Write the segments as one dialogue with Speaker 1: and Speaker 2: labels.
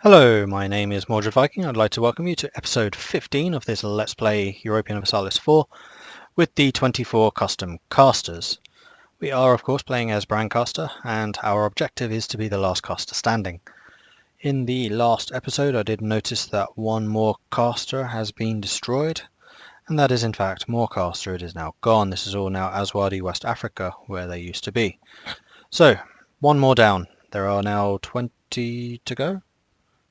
Speaker 1: Hello, my name is Mordred Viking. I'd like to welcome you to episode 15 of this Let's Play European Universalis 4 with the 24 custom casters. We are of course playing as Brandcaster and our objective is to be the last caster standing. In the last episode I did notice that one more caster has been destroyed, and that is in fact Morecaster. It is now gone. This is all now Aswadi, West Africa, where they used to be. So, one more down. There are now 20 to go.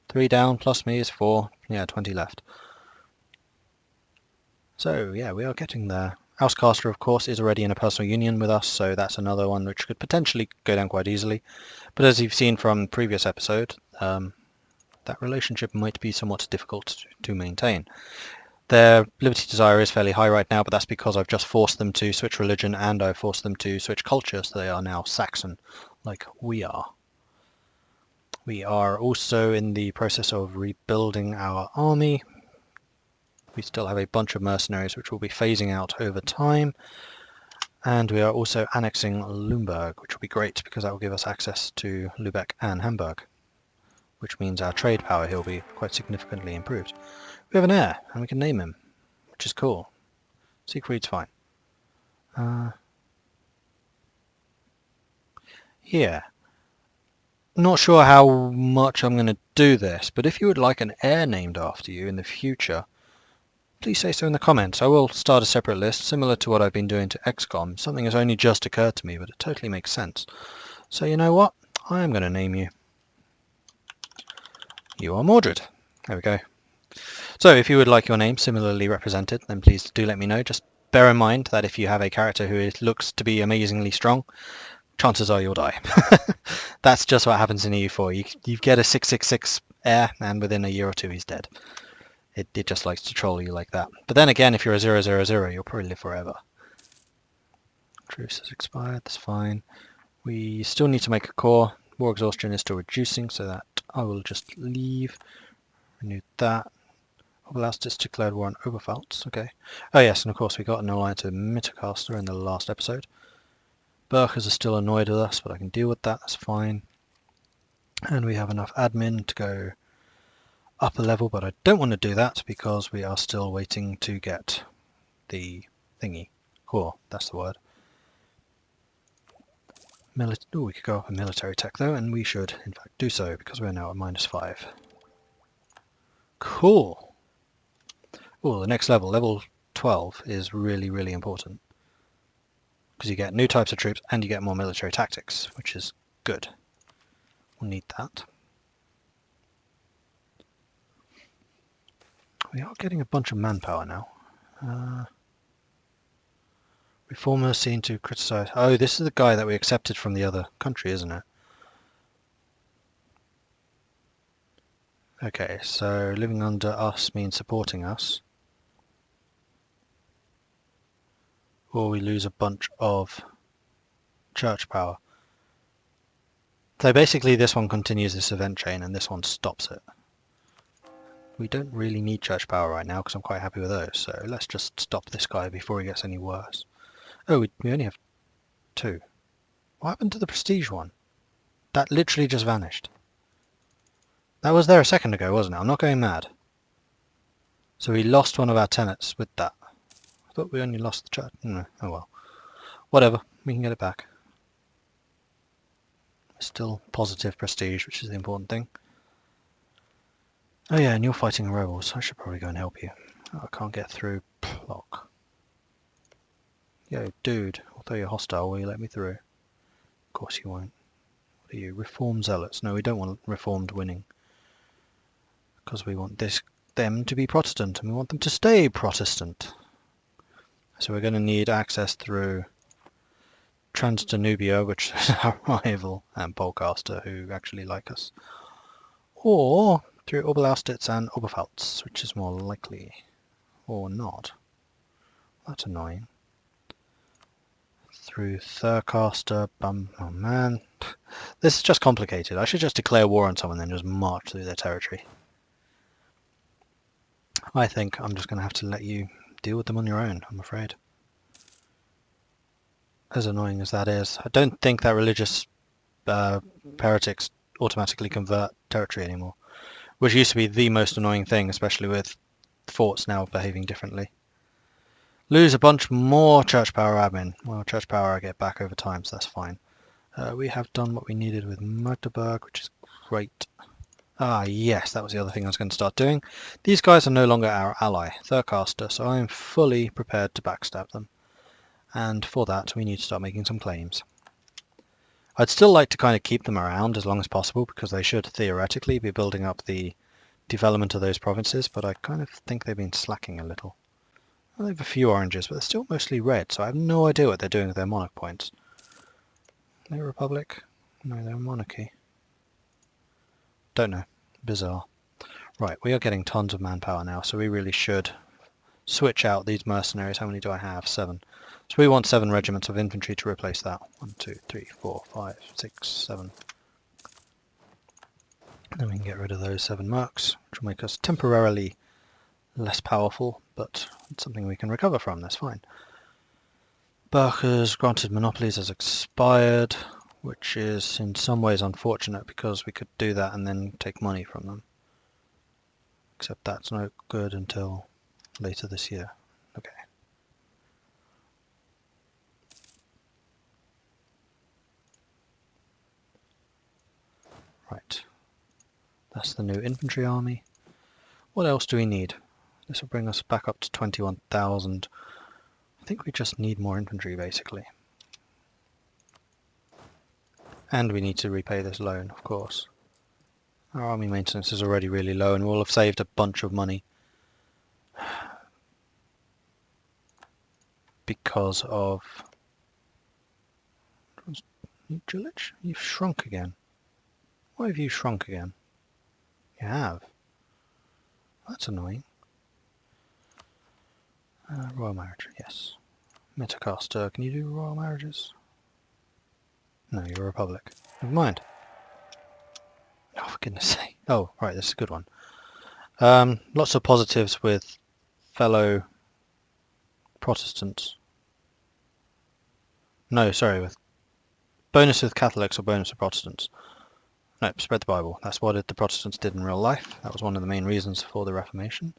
Speaker 1: 3 down, plus me is 4. Yeah, 20 left. So, yeah, we are getting there. Housecaster, of course, is already in a personal union with us, so that's another one which could potentially go down quite easily. But as you've seen from the previous episode, that relationship might be somewhat difficult to maintain. Their liberty desire is fairly high right now, but that's because I've just forced them to switch religion and I've forced them to switch culture, so they are now Saxon, like we are. We are also in the process of rebuilding our army. We still have a bunch of mercenaries which will be phasing out over time. And we are also annexing Lumberg, which will be great because that will give us access to Lübeck and Hamburg, which means our trade power here will be quite significantly improved. We have an heir, and we can name him, which is cool. Siegfried's fine. Here. Not sure how much I'm going to do this, but if you would like an heir named after you in the future, please say so in the comments. I will start a separate list, similar to what I've been doing to XCOM. Something has only just occurred to me, but it totally makes sense. So you know what? I am going to name you. You are Mordred. There we go. So if you would like your name similarly represented, then please do let me know. Just bear in mind that if you have a character who looks to be amazingly strong, chances are you'll die. That's just what happens in EU4. You get a 666 heir, and within a year or two he's dead. It just likes to troll you like that. But then again, if you're a 000, you'll probably live forever. Truce has expired, that's fine. We still need to make a core. War exhaustion is still reducing, so that I will just leave. Renew that. Obelastis declared war on Oberpfalz, okay. Oh yes, and of course we got an alliance with Mittercaster in the last episode. Burkers are still annoyed with us, but I can deal with that, that's fine. And we have enough admin to go up a level, but I don't want to do that because we are still waiting to get the thingy. Core, that's the word. We could go up in military tech though, and we should in fact do so because we're now at -5. Cool. Oh, the next level, level 12, is really, really important because you get new types of troops and you get more military tactics, which is good. We'll need that. We are getting a bunch of manpower now. Reformers seem to criticize... Oh, this is the guy that we accepted from the other country, isn't it? Okay, so living under us means supporting us. Or we lose a bunch of church power. So basically this one continues this event chain and this one stops it. We don't really need church power right now because I'm quite happy with those, so let's just stop this guy before he gets any worse. Oh, we only have 2. What happened to the prestige one? That literally just vanished. That was there a second ago, wasn't it? I'm not going mad. So we lost one of our tenants with that. I thought we only lost the church. No, oh well. Whatever, we can get it back. Still positive prestige, which is the important thing. Oh yeah, and you're fighting rebels. I should probably go and help you. Oh, I can't get through. Block. Yo, dude, although you're hostile, will you let me through? Of course you won't. What are you? Reformed zealots? No, we don't want reformed winning. Because we want them to be Protestant, and we want them to stay Protestant. So we're going to need access through Trans-Danubia, which is our rival, and Polcaster, who actually like us. Or through Oberlausitz and Oberpfalz, which is more likely. Or not. That's annoying. Through Thurcaster, oh man. This is just complicated. I should just declare war on someone and then just march through their territory. I think I'm just going to have to let you deal with them on your own, I'm afraid. As annoying as that is. I don't think that religious heretics automatically convert territory anymore. which used to be the most annoying thing, especially with forts now behaving differently. Lose a bunch more church power admin. Well, church power I get back over time, so that's fine. We have done what we needed with Magdeburg, which is great. Ah, yes, that was the other thing I was going to start doing. These guys are no longer our ally, third caster, so I am fully prepared to backstab them. And for that, we need to start making some claims. I'd still like to kind of keep them around as long as possible, because they should theoretically be building up the development of those provinces, but I kind of think they've been slacking a little. Well, they have a few oranges, but they're still mostly red, so I have no idea what they're doing with their monarch points. Are they a republic? No, they're a monarchy. Don't know. Bizarre. Right, we are getting tons of manpower now, so we really should switch out these mercenaries. How many do I have? 7. So we want 7 regiments of infantry to replace that. 1, 2, 3, 4, 5, 6, 7. Then we can get rid of those 7 mercs, which will make us temporarily less powerful, but it's something we can recover from, that's fine. Berkers granted monopolies has expired, which is in some ways unfortunate because we could do that and then take money from them. Except that's no good until later this year. Okay. Right. That's the new infantry army. What else do we need? This will bring us back up to 21,000. I think we just need more infantry, basically. And we need to repay this loan, of course. Our army maintenance is already really low, and we'll have saved a bunch of money. Because of... Jullich? You've shrunk again. Why have you shrunk again? You have. That's annoying. Royal marriage, yes. Metacaster, can you do royal marriages? No, you're a republic. Never mind. Oh, for goodness sake. Oh, right, this is a good one. Lots of positives with fellow Protestants. No, sorry, with bonus with Catholics or bonus with Protestants. No, spread the Bible. That's what the Protestants did in real life. That was one of the main reasons for the Reformation.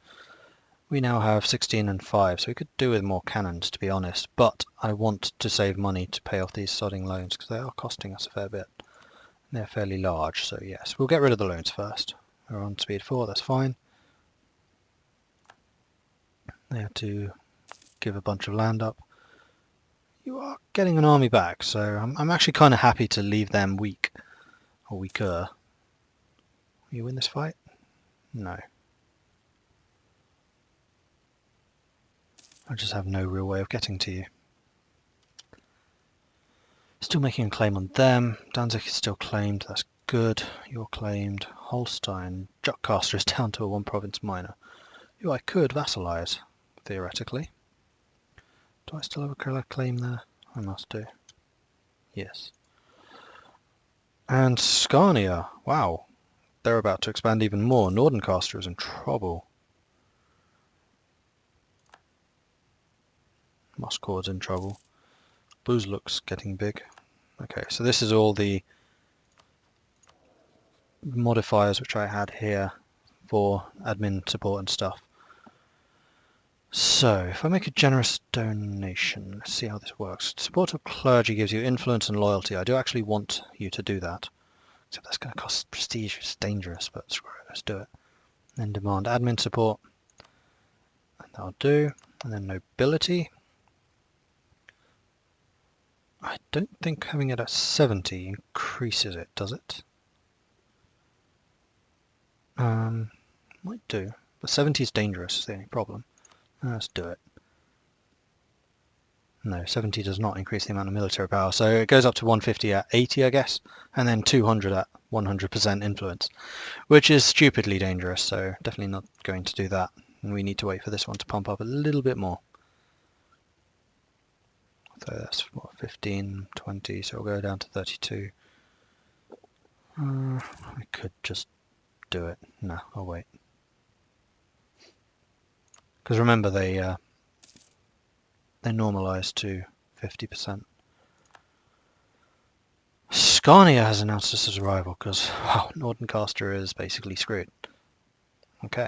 Speaker 1: We now have 16 and 5, so we could do with more cannons, to be honest, but I want to save money to pay off these sodding loans, because they are costing us a fair bit. They're fairly large, so yes, we'll get rid of the loans first. We're on speed 4, that's fine. They have to give a bunch of land up. You are getting an army back, so I'm actually kind of happy to leave them weak, or weaker. Will you win this fight? No. I just have no real way of getting to you. Still making a claim on them. Danzig is still claimed, that's good. You're claimed. Holstein. Jutcaster is down to a 1 province minor. Who I could vassalize, theoretically. Do I still have a claim there? I must do. Yes. And Scania. Wow. They're about to expand even more. Nordencaster is in trouble. Muscord's in trouble. Buzluk's getting big. Okay, so this is all the modifiers which I had here for admin support and stuff. So, if I make a generous donation, let's see how this works. Support of clergy gives you influence and loyalty. I do actually want you to do that. Except that's going to cost prestige, it's dangerous, but screw it, let's do it. Then demand admin support. And that'll do. And then nobility. I don't think having it at 70 increases it, does it? Might do. But 70 is dangerous, is the only problem. Let's do it. No, 70 does not increase the amount of military power, so it goes up to 150 at 80, I guess, and then 200 at 100% influence, which is stupidly dangerous, so definitely not going to do that. And we need to wait for this one to pump up a little bit more. So that's what, 15, 20, so we'll go down to 32. I could just do it. No, I'll wait. Because remember, they normalised to 50%. Scania has announced its arrival because, wow, Nordencaster is basically screwed. Okay.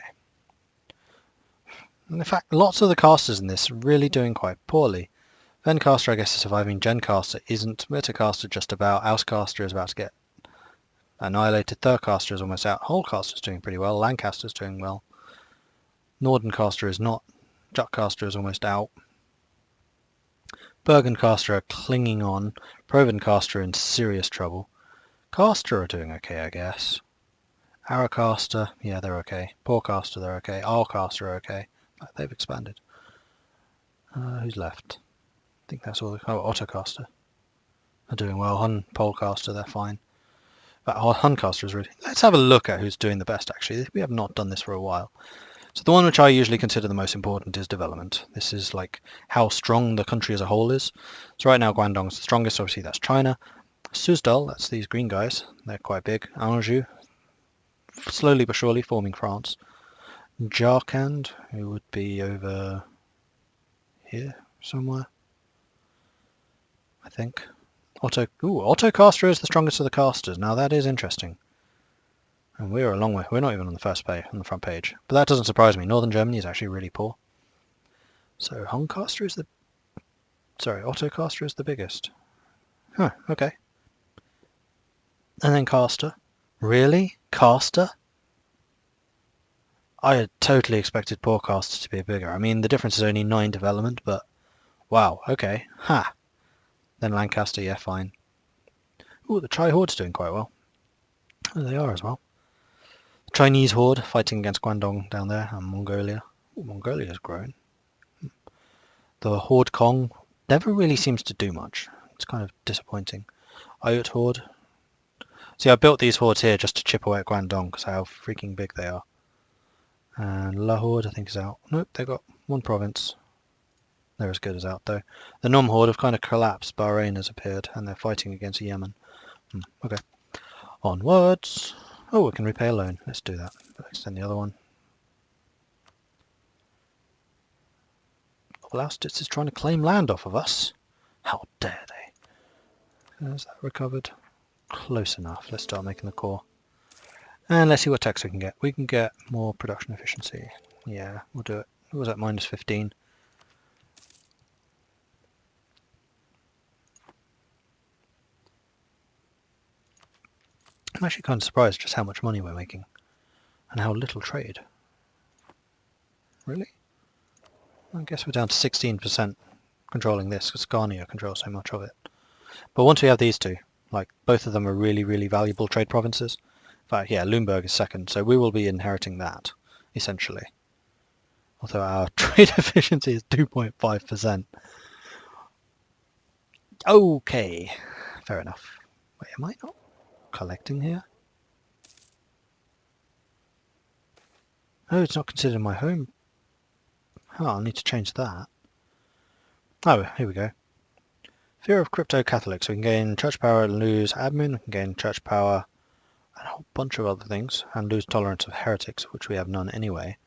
Speaker 1: And in fact, lots of the casters in this are really doing quite poorly. Vencaster, I guess, is surviving. Gencaster isn't. Viticaster just about. Ousecaster is about to get annihilated. Thurcaster is almost out. Hullcaster is doing pretty well. Lancaster is doing well. Nordencaster is not. Jutcaster is almost out. Bergencaster are clinging on. Provencaster are in serious trouble. Caster are doing okay, I guess. Aracaster, yeah, they're okay. Porecaster, they're okay. Arcaster are okay. They've expanded. Who's left? I think that's all. Oh, Ottocaster are doing well. Hun Polecaster, they're fine. But Huncaster is really... Let's have a look at who's doing the best, actually. We have not done this for a while. So the one which I usually consider the most important is development. This is like how strong the country as a whole is. So right now Guangdong's the strongest. Obviously that's China. Suzdal, that's these green guys. They're quite big. Anjou, slowly but surely forming France. Jarkand, who would be over here somewhere, I think. Ottocaster is the strongest of the casters. Now that is interesting. And we're a long way. We're not even on the first page, on the front page. But that doesn't surprise me. Northern Germany is actually really poor. So Huncaster is the... Sorry, Ottocaster is the biggest. Huh, okay. And then Caster. Really? Caster? I had totally expected Porecaster to be bigger. I mean, the difference is only 9 development, but... Wow, okay. Ha! Then Lancaster, yeah, fine. Ooh, the Tri-Horde's doing quite well. Oh, they are as well. The Chinese Horde fighting against Guangdong down there, and Mongolia. Ooh, Mongolia's grown. The Horde Kong never really seems to do much. It's kind of disappointing. Ayut Horde. See, I built these hordes here just to chip away at Guangdong because how freaking big they are. And La Horde, I think, is out. Nope, they've got one province. They're as good as out, though. The Nom Horde have kind of collapsed. Bahrain has appeared, and they're fighting against Yemen. Okay. Onwards. Oh, we can repay a loan. Let's do that. Extend the other one. Oblastitz is trying to claim land off of us. How dare they? Is that recovered? Close enough. Let's start making the core. And let's see what tax we can get. We can get more production efficiency. Yeah, we'll do it. What was that, minus 15? I'm actually kind of surprised just how much money we're making. And how little trade. Really? I guess we're down to 16% controlling this, because Scania controls so much of it. But once we have these two, like, both of them are really, really valuable trade provinces. In fact, yeah, Lumberg is second, so we will be inheriting that, essentially. Although our trade efficiency is 2.5%. Okay, fair enough. Wait, am I not collecting here? Oh, it's not considered my home. Oh, I'll need to change that. Oh, here we go. Fear of crypto Catholics. We can gain church power and lose admin. We can gain church power and a whole bunch of other things. And lose tolerance of heretics, which we have none anyway.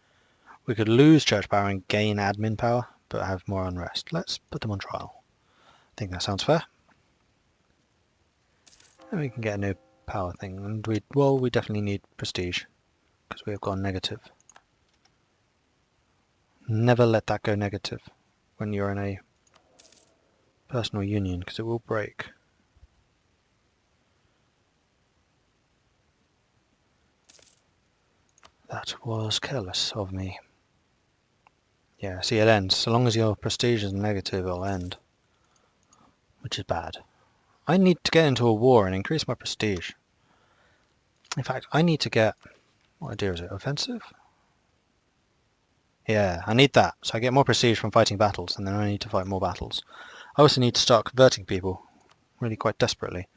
Speaker 1: We could lose church power and gain admin power, but have more unrest. Let's put them on trial. I think that sounds fair. And we can get a new power thing. And we definitely need prestige, because we have gone negative. Never let that go negative when you're in a personal union, because it will break. That was careless of me. Yeah, see, it ends. So long as your prestige is negative, it'll end. Which is bad. I need to get into a war and increase my prestige. In fact, I need to get... What idea is it? Offensive? Yeah, I need that. So I get more prestige from fighting battles, and then I need to fight more battles. I also need to start converting people, really quite desperately.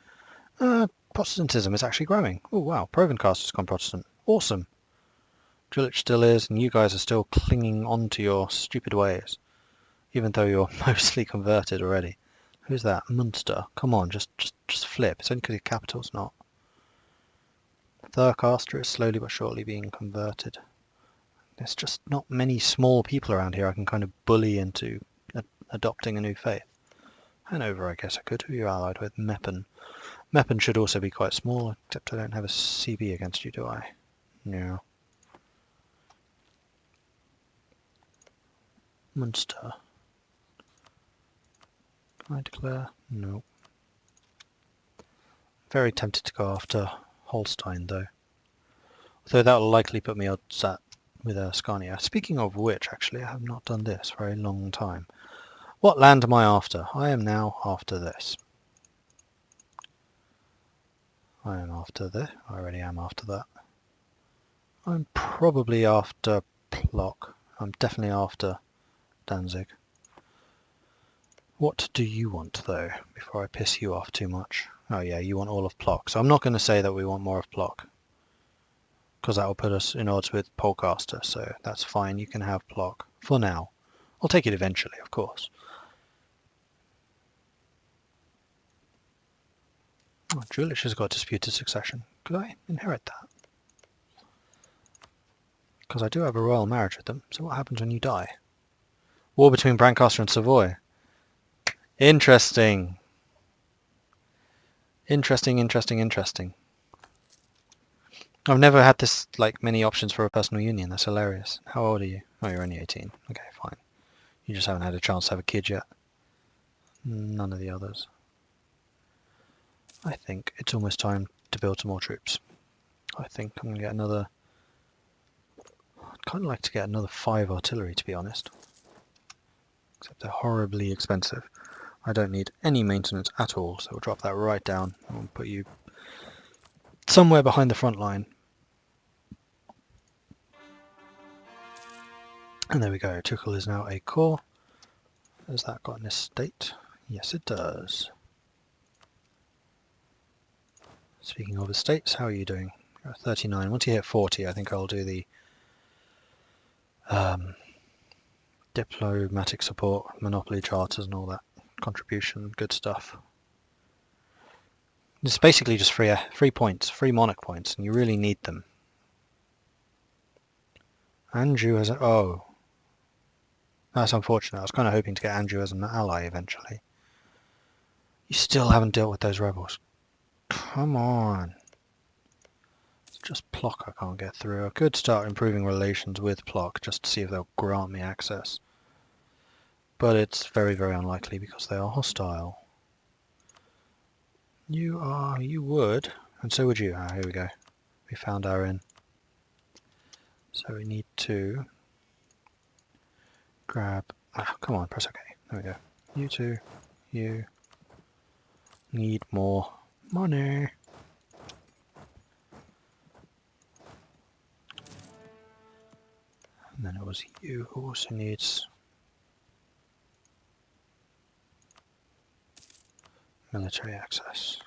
Speaker 1: Protestantism is actually growing. Oh wow, Provencaster has gone Protestant. Awesome. Jullich still is, and you guys are still clinging on to your stupid ways, even though you're mostly converted already. Who's that? Munster. Come on, just flip. It's only because your capital's not. Thurcaster is slowly but surely being converted. There's just not many small people around here I can kind of bully into adopting a new faith. Hanover, I guess I could. Who are you allied with? Meppen. Meppen should also be quite small, except I don't have a CB against you, do I? No. Munster. Can I declare? No. Very tempted to go after Holstein though. Although that will likely put me odds at with Scania. Speaking of which, actually, I have not done this for a long time. What land am I after? I am now after this. I am after this. I already am after that. I'm probably after Plock. I'm definitely after Danzig. What do you want, though, before I piss you off too much? Oh yeah, you want all of Plock. So I'm not going to say that we want more of Plock, because that will put us in odds with Polcaster, so that's fine. You can have Plock for now. I'll take it eventually, of course. Oh, Jullich has got disputed succession. Could I inherit that? Because I do have a royal marriage with them, so what happens when you die? War between Brancaster and Savoy. Interesting. Interesting. I've never had this, like, many options for a personal union. That's hilarious. How old are you? Oh, you're only 18. Okay, fine. You just haven't had a chance to have a kid yet. None of the others. I think it's almost time to build some more troops. I think I'm going to get another... I'd kind of like to get another 5 artillery, to be honest. Except they're horribly expensive. I don't need any maintenance at all, so we'll drop that right down and we'll put you somewhere behind the front line. And there we go. Tuchel is now a core. Has that got an estate? Yes, it does. Speaking of estates, how are you doing? 39. Once you hit 40, I think I'll do the diplomatic support, monopoly charters and all that contribution, good stuff. It's basically just free points, free monarch points, and you really need them. Anjou has a... Oh. That's unfortunate. I was kind of hoping to get Anjou as an ally eventually. You still haven't dealt with those rebels. Come on. It's just Plock I can't get through. I could start improving relations with Plock just to see if they'll grant me access. But it's very, very unlikely because they are hostile. You would, and so would you. Ah, here we go. We found our inn. So we need to grab... Ah, come on, press OK. There we go. You two, you need more money. And then it was you who also needs military access.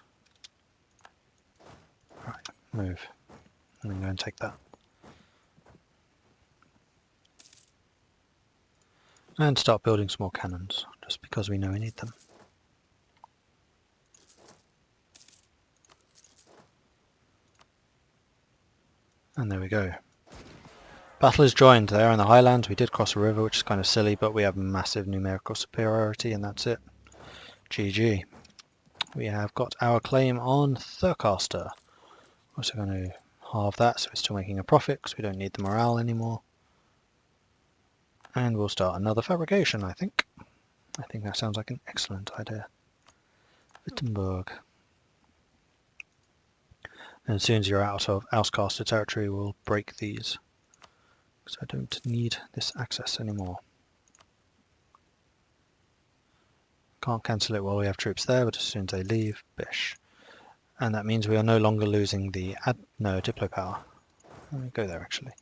Speaker 1: Right, move. And then go and take that. And start building some more cannons, just because we know we need them. And there we go. Battle is joined there in the Highlands. We did cross a river, which is kind of silly, but we have massive numerical superiority, and that's it. GG. We have got our claim on Thurcaster. We're also going to halve that, so we're still making a profit, because we don't need the morale anymore. And we'll start another fabrication, I think. I think that sounds like an excellent idea. Wittenberg. And as soon as you're out of Auscaster territory, we'll break these. Because I don't need this access anymore. Can't cancel it while we have troops there, but as soon as they leave, bish. And that means we are no longer losing the Diplo power. Let me go there actually.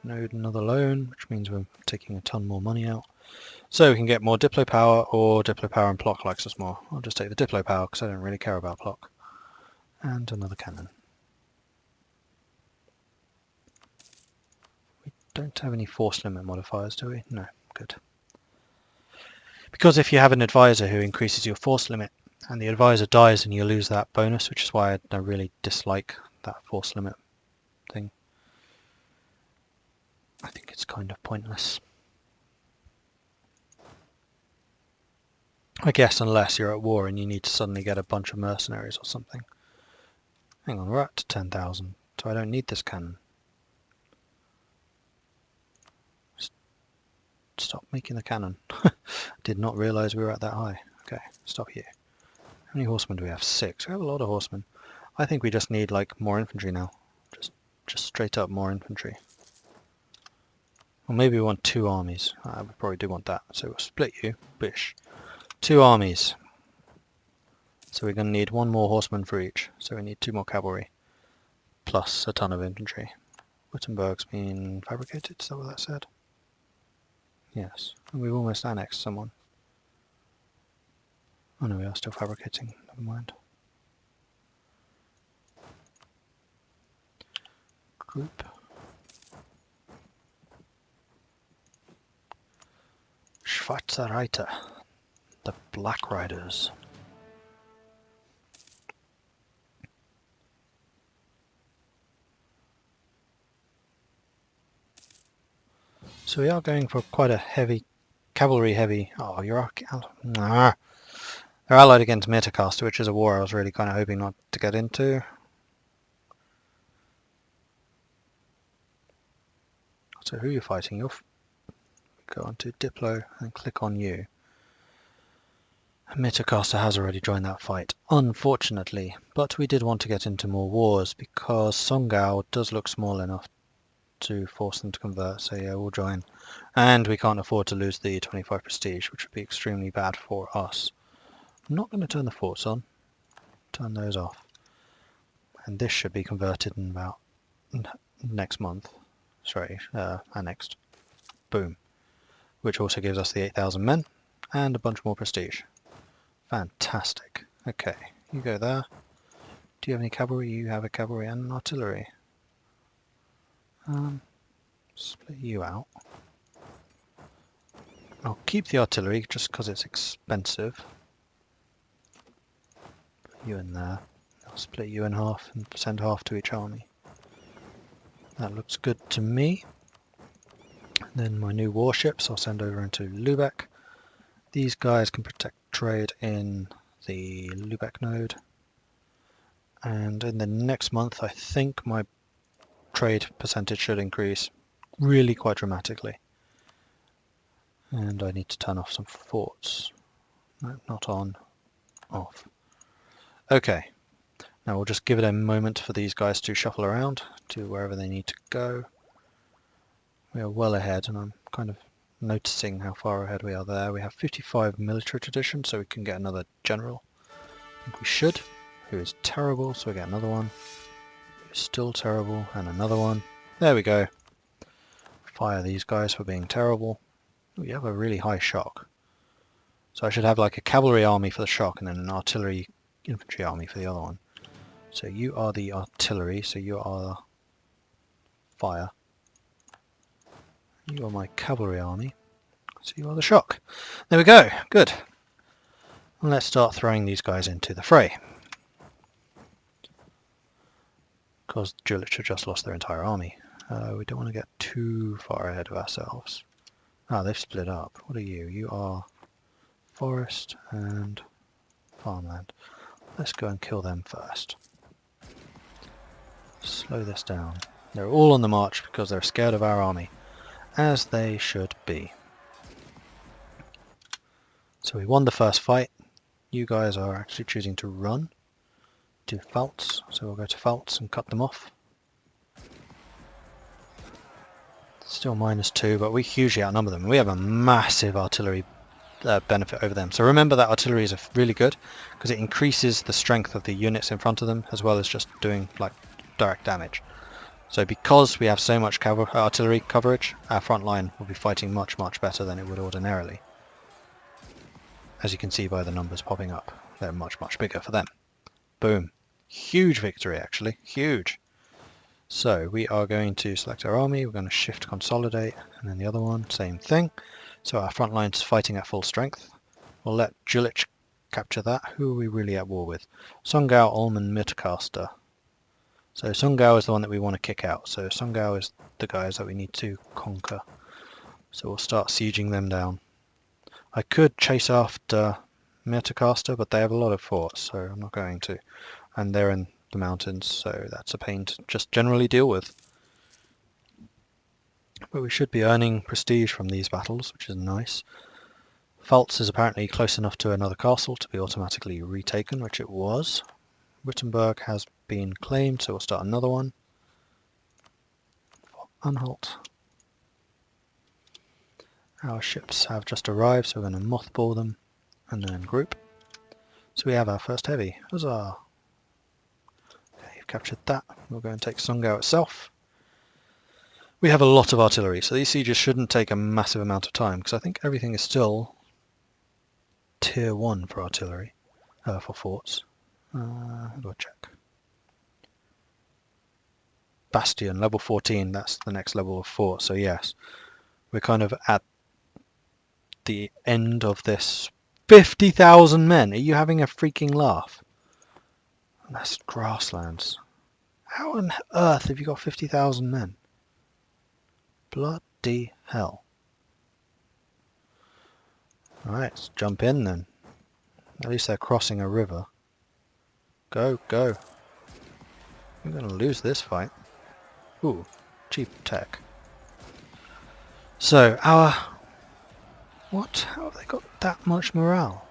Speaker 1: Node another loan, which means we're taking a ton more money out. So we can get more Diplo power, or Diplo power and Plock likes us more. I'll just take the Diplo power because I don't really care about Plock. And another cannon. We don't have any force limit modifiers, do we? No, good. Because if you have an advisor who increases your force limit, and the advisor dies and you lose that bonus, which is why I really dislike that force limit thing. I think it's kind of pointless. I guess unless you're at war and you need to suddenly get a bunch of mercenaries or something. Hang on, we're up to 10,000, so I don't need this cannon. Stop making the cannon. Did not realise we were at that high. Okay, stop you. How many horsemen do we have? 6. We have a lot of horsemen. I think we just need like more infantry now. Just straight up more infantry. Or maybe we want 2 armies. We probably do want that. So we'll split you. Bish. 2 armies. So we're going to need 1 more horseman for each. So we need 2 more cavalry. Plus a ton of infantry. Wittenberg's been fabricated, is that what that said? Yes. And we've almost annexed someone. Oh no, we are still fabricating. Never mind. Group. Schwarze Reiter. The Black Riders. So we are going for quite a heavy, cavalry heavy. Oh, you're they're allied against Metacaster, which is a war I was really kind of hoping not to get into. So who are you fighting? Go on to Diplo and click on you. Metacaster has already joined that fight, unfortunately, but we did want to get into more wars because Songao does look small enough to force them to convert, so yeah, we'll join. And we can't afford to lose the 25 prestige, which would be extremely bad for us. I'm not going to turn the forts on, turn those off. And this should be converted in about next month. Sorry, annexed. Boom. Which also gives us the 8,000 men and a bunch more prestige. Fantastic. Okay, you go there. Do you have any cavalry? You have a cavalry and an artillery. Split you out. I'll keep the artillery just because it's expensive. Put you in there. I'll split you in half and send half to each army. That looks good to me. Then my new warships I'll send over into Lubeck. These guys can protect trade in the Lubeck node. And in the next month I think my trade percentage should increase really quite dramatically. And I need to turn off some forts. No, not on. Off. Okay. Now we'll just give it a moment for these guys to shuffle around to wherever they need to go. We are well ahead, and I'm kind of noticing how far ahead we are there. We have 55 military tradition, so we can get another general. I think we should, who is terrible, so we get another one. Who's still terrible, and another one. There we go. Fire these guys for being terrible. We have a really high shock. So I should have like a cavalry army for the shock, and then an artillery infantry army for the other one. So you are the artillery, so you are fire. You are my cavalry army, so you are the shock. There we go, good. And let's start throwing these guys into the fray. Because Jullich have just lost their entire army. We don't want to get too far ahead of ourselves. Ah, they've split up. What are you? You are forest and farmland. Let's go and kill them first. Slow this down. They're all on the march because they're scared of our army. As they should be. So we won the first fight. You guys are actually choosing to run to Pfalz, so we'll go to Pfalz and cut them off. Still -2, but we hugely outnumber them. We have a massive artillery benefit over them. So remember that artillery is really good because it increases the strength of the units in front of them as well as just doing like direct damage. So because we have so much artillery coverage, our front line will be fighting much better than it would ordinarily. As you can see by the numbers popping up, they're much bigger for them. Boom. Huge victory actually, huge. So we are going to select our army, we're going to shift consolidate, and then the other one, same thing. So our front line's fighting at full strength. We'll let Jullich capture that. Who are we really at war with? Songao, Ulm and Metacaster. So Songao is the one that we want to kick out. So Songao is the guys that we need to conquer. So we'll start sieging them down. I could chase after Metacaster, but they have a lot of forts, so I'm not going to. And they're in the mountains, so that's a pain to just generally deal with. But we should be earning prestige from these battles, which is nice. Pfalz is apparently close enough to another castle to be automatically retaken, which it was. Wittenberg has been claimed, so we'll start another one. Anhalt. Our ships have just arrived, so we're going to mothball them and then group. So we have our first heavy. Huzzah! Okay, you've captured that. We'll go and take Sungau itself. We have a lot of artillery, so these sieges shouldn't take a massive amount of time, because I think everything is still tier 1 for artillery, for forts. How do I check? Bastion, level 14, that's the next level of fort, so yes. We're kind of at the end of this. 50,000 men! Are you having a freaking laugh? That's grasslands. How on earth have you got 50,000 men? Bloody hell. Alright, let's jump in then. At least they're crossing a river. Go, go. I'm going to lose this fight. Ooh, cheap tech. So, our... What? How have they got that much morale?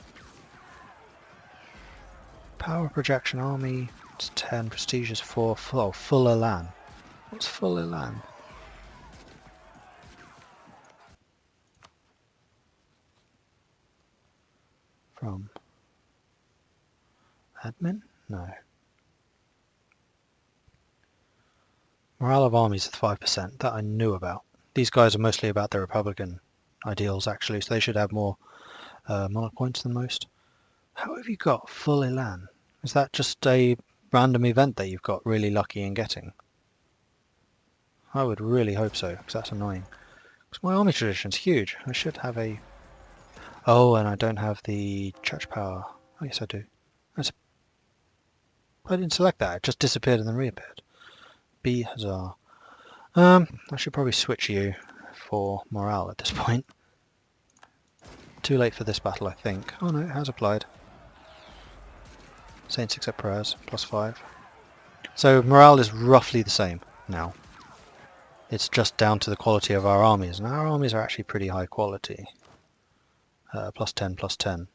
Speaker 1: Power projection army, it's 10, prestige is 4, full elan. What's full elan? From admin? No. Morale of armies is 5%, that I knew about. These guys are mostly about their Republican ideals actually, so they should have more monarch points than most. How have you got full elan? Is that just a random event that you've got really lucky in getting? I would really hope so, because that's annoying. Because my army tradition's huge. I should have a... Oh, and I don't have the church power. Oh, yes I do. I didn't select that, it just disappeared and then reappeared. B Huzzah. I should probably switch you for morale at this point. Too late for this battle, I think. Oh no, it has applied. Saints accept prayers, +5. So morale is roughly the same now. It's just down to the quality of our armies, and our armies are actually pretty high quality. +10, +10.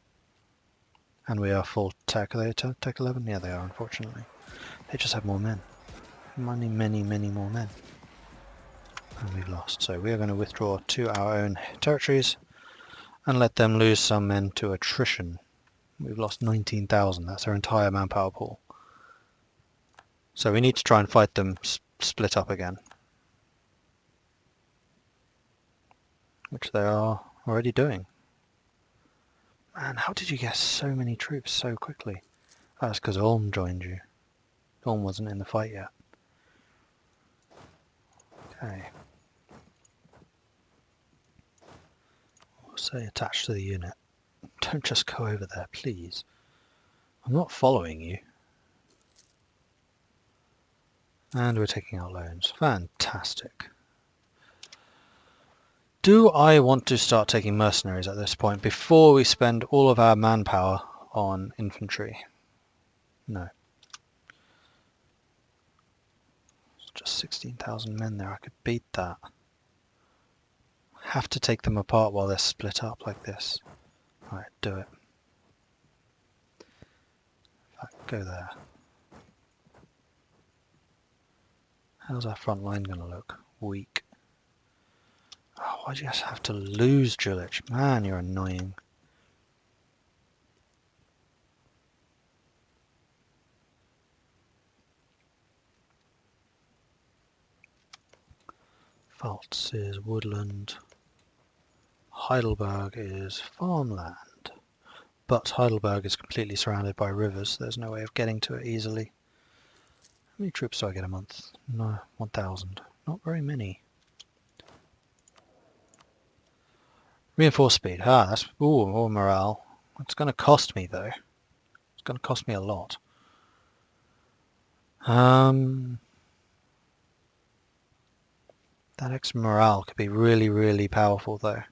Speaker 1: And we are full tech. Are they tech 11? Yeah, they are, unfortunately. They just have more men. Many, many, many more men. And we've lost. So we are going to withdraw to our own territories and let them lose some men to attrition. We've lost 19,000. That's our entire manpower pool. So we need to try and fight them split up again. Which they are already doing. Man, how did you get so many troops so quickly? Oh, that's because Ulm joined you. Ulm wasn't in the fight yet. Okay. We'll say attached to the unit. Don't just go over there, please. I'm not following you. And we're taking out loans. Fantastic. Do I want to start taking mercenaries at this point before we spend all of our manpower on infantry? No. It's just 16,000 men there. I could beat that. Have to take them apart while they're split up like this. Alright, do it. Go there. How's our front line going to look? Weak. Oh, why'd you just have to lose, Jullich? Man, you're annoying. Pfalz is woodland. Heidelberg is farmland. But Heidelberg is completely surrounded by rivers. There's no way of getting to it easily. How many troops do I get a month? No, 1,000. Not very many. Reinforced speed. Ah, that's... Ooh, more morale. It's going to cost me, though. It's going to cost me a lot. That extra morale could be really, really powerful, though.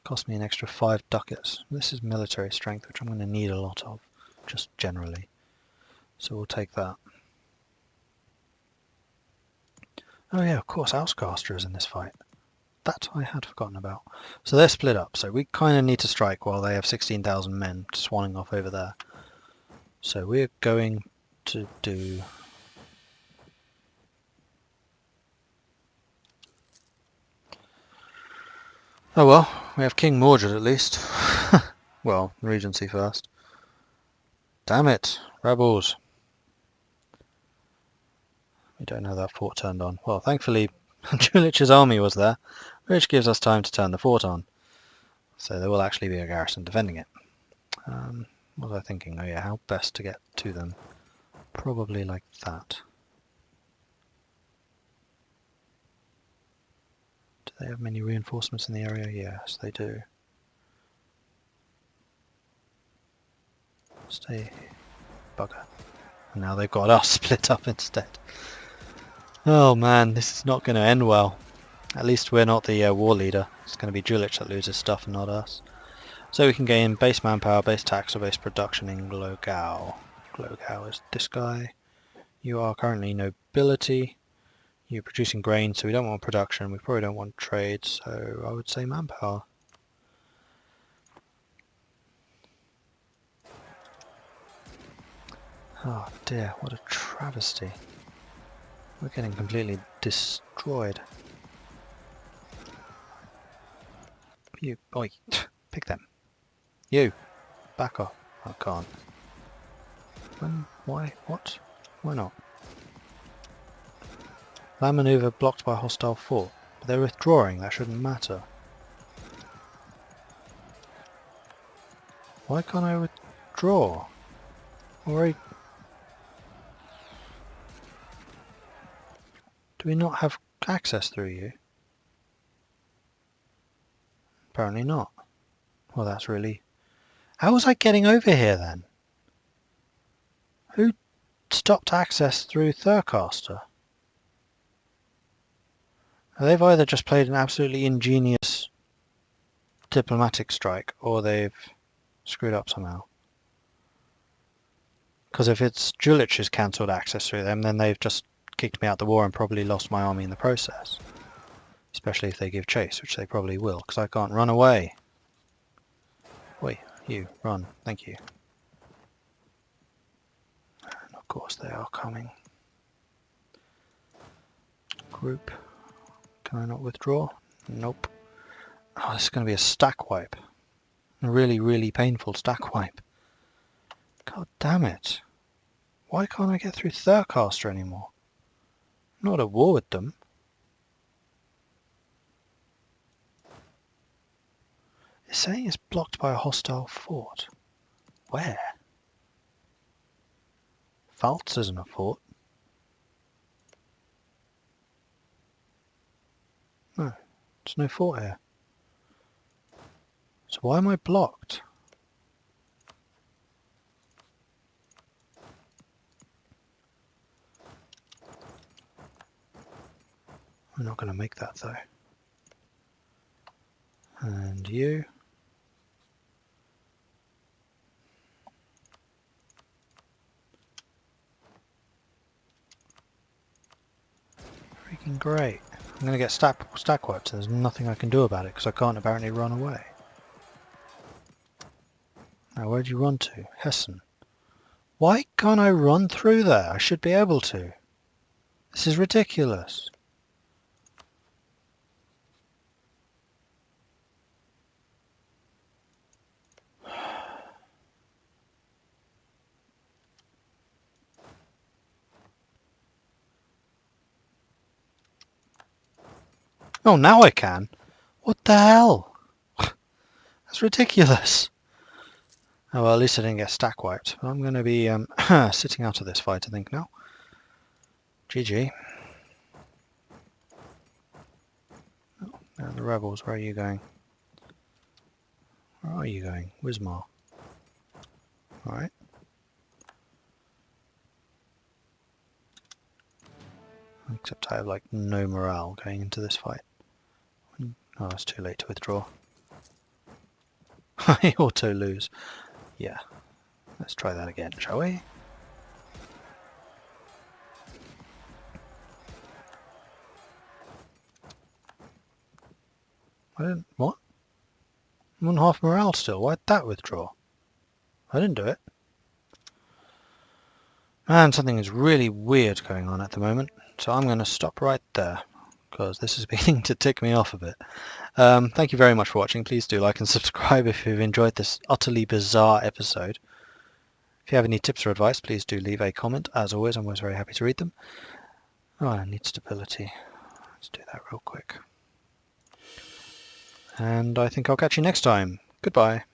Speaker 1: Cost me an extra 5 ducats. This is military strength, which I'm going to need a lot of, just generally. So we'll take that. Oh yeah, of course, Outcaster is in this fight. That I had forgotten about. So they're split up, so we kind of need to strike while they have 16,000 men swanning off over there. So we're going to do... Oh well, we have King Mordred at least. Well, Regency first. Damn it, rebels. We don't have that fort turned on. Well, thankfully, Jullich's army was there, which gives us time to turn the fort on. So there will actually be a garrison defending it. What was I thinking? Oh yeah, how best to get to them? Probably like that. Do they have many reinforcements in the area? Yes, they do. Stay, bugger. And now they've got us split up instead. Oh man, this is not going to end well. At least we're not the war leader. It's going to be Jullich that loses stuff and not us. So we can gain base manpower, base tax, or base production in Glogau. Glogau is this guy. You are currently nobility. You're producing grain, so we don't want production. We probably don't want trade, so I would say manpower. Oh dear, what a travesty. We're getting completely destroyed. You, oi, pick them. You, back off. I can't. When, why, what? Why not? Land maneuver blocked by hostile fort. But they're withdrawing, that shouldn't matter. Why can't I withdraw? Alright. Do we not have access through you? Apparently not. Well, that's really... How was I getting over here then? Who stopped access through Thurcaster? They've either just played an absolutely ingenious diplomatic strike, or they've screwed up somehow. Because if it's Jullich has cancelled access through them, then they've just kicked me out the war and probably lost my army in the process. Especially if they give chase, which they probably will, because I can't run away. Wait, you, run, thank you. And of course they are coming. Group. Can I not withdraw? Nope. Oh, this is going to be a stack wipe. A really, really painful stack wipe. God damn it. Why can't I get through Thurcaster anymore? I'm not at war with them. It's saying it's blocked by a hostile fort. Where? Pfalz isn't a fort. No, there's no fort here. So why am I blocked? We're not going to make that though. And you. Freaking great. I'm going to get stack wiped, so there's nothing I can do about it because I can't apparently run away. Now where'd you run to? Hessen. Why can't I run through there? I should be able to. This is ridiculous. Oh, now I can. What the hell? That's ridiculous. Oh, well, at least I didn't get stack wiped. I'm going to be sitting out of this fight, I think, now. GG. Oh, now the rebels, where are you going? Where are you going? Wismar. Alright. Except I have, like, no morale going into this fight. Oh, it's too late to withdraw. I auto lose. Yeah. Let's try that again, shall we? What? I'm on half morale still. Why'd that withdraw? I didn't do it. Man, something is really weird going on at the moment. So I'm going to stop right there, because this is beginning to tick me off a bit. Thank you very much for watching. Please do like and subscribe if you've enjoyed this utterly bizarre episode. If you have any tips or advice, please do leave a comment. As always, I'm always very happy to read them. Oh, I need stability. Let's do that real quick. And I think I'll catch you next time. Goodbye.